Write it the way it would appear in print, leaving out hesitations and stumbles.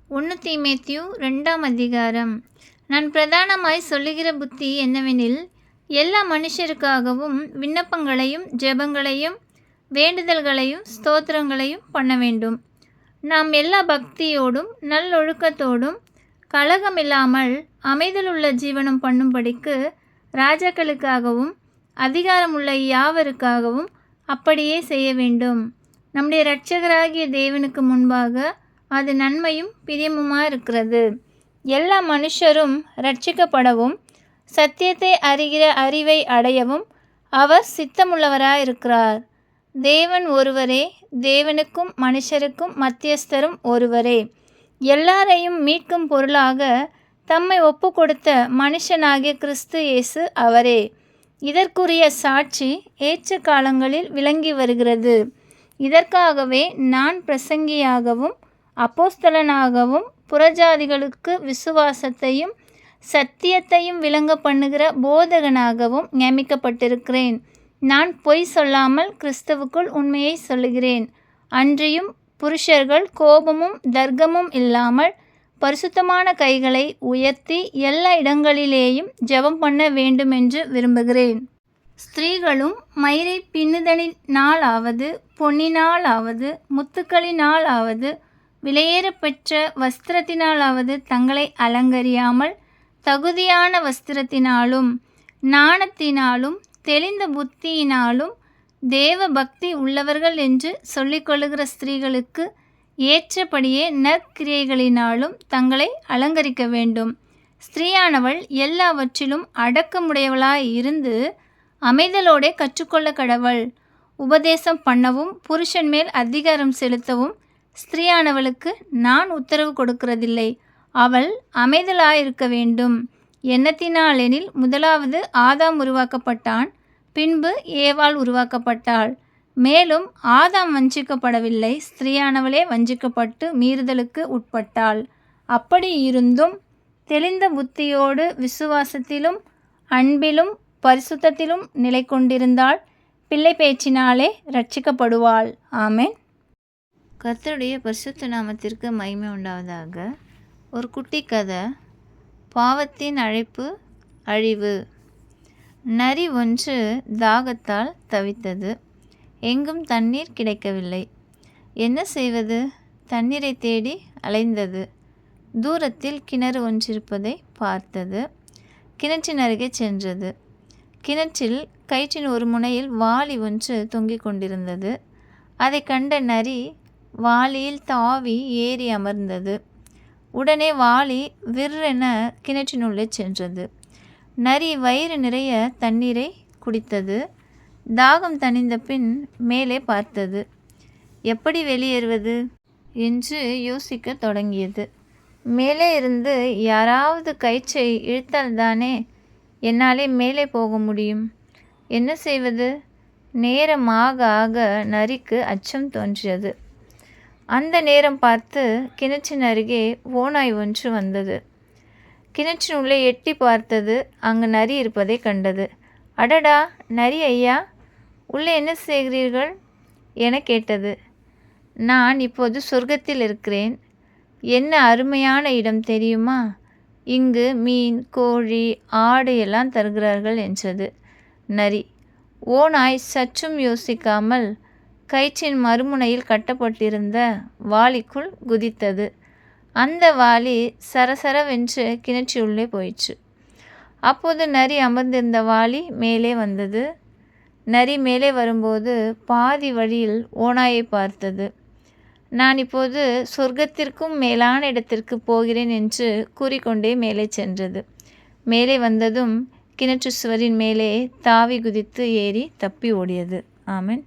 1 தீமோத்தேயு 2ஆம் அதிகாரம். நான் பிரதானமாய் சொல்லுகிற புத்தி என்னவெனில், எல்லா மனுஷருக்காகவும் விண்ணப்பங்களையும் ஜெபங்களையும் வேண்டுதல்களையும் ஸ்தோத்திரங்களையும் பண்ண வேண்டும். நாம் எல்லா பக்தியோடும் நல்லொழுக்கத்தோடும் கலகமில்லாமல் அமைதலுள்ள ஜீவனம் பண்ணும்படிக்கு ராஜாக்களுக்காகவும் அதிகாரமுள்ள யாவருக்காகவும் அப்படியே செய்ய வேண்டும். நம்முடைய இரட்சகராகிய தேவனுக்கு முன்பாக அது நன்மையும் பிரியமுமாயிருக்கிறது. எல்லா மனுஷரும் இரட்சிக்கப்படவும் சத்தியத்தை அறிகிற அறிவை அடையவும் அவர் சித்தமுள்ளவராயிருக்கிறார். தேவன் ஒருவரே, தேவனுக்கும் மனுஷருக்கும் மத்தியஸ்தரும் ஒருவரே. எல்லாரையும் மீட்கும் பொருளாக தம்மை ஒப்பு கொடுத்த மனுஷனாகிய கிறிஸ்து இயேசு அவரே. இதற்குரிய சாட்சி ஏற்ற காலங்களில் விளங்கி வருகிறது. இதற்காகவே நான் பிரசங்கியாகவும் அப்போஸ்தலனாகவும் புறஜாதிகளுக்கு விசுவாசத்தையும் சத்தியத்தையும் விளங்க பண்ணுகிற போதகனாகவும் நியமிக்கப்பட்டிருக்கிறேன். நான் பொய் சொல்லாமல் கிறிஸ்துவுக்குள் உண்மையை சொல்லுகிறேன். அன்றியும் புருஷர்கள் கோபமும் தர்க்கமும் இல்லாமல் பரிசுத்தமான கைகளை உயர்த்தி எல்லா இடங்களிலேயும் ஜெபம் பண்ண வேண்டுமென்று விரும்புகிறேன். ஸ்திரீகளும் மயிரை பின்னுதலினாலாவது பொன்னினாலாவது முத்துக்களினாலாவது விலையேறப்பெற்ற வஸ்திரத்தினாலாவது தங்களை அலங்கரியாமல் தகுதியான வஸ்திரத்தினாலும் ஞானத்தினாலும் தெளிந்த புத்தியினாலும் தேவ பக்தி உள்ளவர்கள் என்று சொல்லிக்கொள்ளுகிற ஸ்திரீகளுக்கு ஏற்றபடியே நற்கிரியைகளினாலும் தங்களை அலங்கரிக்க வேண்டும். ஸ்திரீயானவள் எல்லாவற்றிலும் அடக்கமுடையவளாய் இருந்து அமைதலோடே கற்றுக்கொள்ள கடவள். உபதேசம் பண்ணவும் புருஷன் மேல் அதிகாரம் செலுத்தவும் ஸ்திரீயானவளுக்கு நான் உத்தரவு கொடுக்கிறதில்லை. அவள் அமைதலாயிருக்க வேண்டும். என்னத்தினாலெனில் முதலாவது ஆதாம் உருவாக்கப்பட்டான், பின்பு ஏவாள் உருவாக்கப்பட்டாள். மேலும் ஆதாம் வஞ்சிக்கப்படவில்லை, ஸ்திரீயானவளே வஞ்சிக்கப்பட்டு மீறுதலுக்கு உட்பட்டாள். அப்படி இருந்தும் தெளிந்த புத்தியோடு விசுவாசத்திலும் அன்பிலும் பரிசுத்தத்திலும் நிலை கொண்டிருந்தாள். பிள்ளை பேச்சினாலே இரட்சிக்கப்படுவாள். ஆமென். கர்த்தருடைய பரிசுத்த நாமத்திற்கு மகிமை உண்டாவதாக. ஒரு குட்டி கதை. பாவத்தின் அழைப்பு அழிவு. நரி ஒன்று தாகத்தால் தவித்தது. எங்கும் தண்ணீர் கிடைக்கவில்லை. என்ன செய்வது? தண்ணீரை தேடி அலைந்தது. தூரத்தில் கிணறு ஒன்றிருப்பதை பார்த்தது. கிணற்றின் அருகே சென்றது. கிணற்றில் கயிற்றின் ஒரு முனையில் வாளி ஒன்று தொங்கிக் கொண்டிருந்தது. அதை கண்ட நரி வாளியில் தாவி ஏறி அமர்ந்தது. உடனே வாளி விற்றென கிணற்றினுள்ளே சென்றது. நரி வயிறு நிறைய தண்ணீரை குடித்தது. தாகம் தணிந்த பின் மேலே பார்த்தது. எப்படி வெளியேறுவது என்று யோசிக்க தொடங்கியது. மேலே இருந்து யாராவது கயிற்றை இழுத்தால்தானே என்னாலே மேலே போக முடியும். என்ன செய்வது? நேரம் ஆக ஆக நரிக்கு அச்சம் தோன்றியது. அந்த நேரம் பார்த்து கிணற்றின் அருகே ஓநாய் ஒன்று வந்தது. கிணற்றின் உள்ளே எட்டி பார்த்தது. அங்கு நரி இருப்பதை கண்டது. அடடா, நரி ஐயா, உள்ளே என்ன செய்கிறீர்கள் என கேட்டது. நான் இப்போது சொர்க்கத்தில் இருக்கிறேன். என்ன அருமையான இடம் தெரியுமா? இங்கு மீன், கோழி, ஆடு எல்லாம் தருகிறார்கள் என்றது நரி. ஓநாய் சற்றும் யோசிக்காமல் கயிற்றின் மறுமுனையில் கட்டப்பட்டிருந்த வாளிக்குள் குதித்தது. அந்த வாளி சரசரவென்று கிணற்றியுள்ளே போயிற்று. அப்போது நரி அமர்ந்திருந்த வாளி மேலே வந்தது. நரி மேலே வரும்போது பாதி வழியில் ஓநாயை பார்த்தது. நான் இப்போது சொர்க்கத்திற்கும் மேலான இடத்திற்கு போகிறேன் என்று கூறிக்கொண்டே மேலே சென்றது. மேலே வந்ததும் கிணற்று சுவரின் மேலே தாவி குதித்து ஏறி தப்பி ஓடியது. ஆமென்.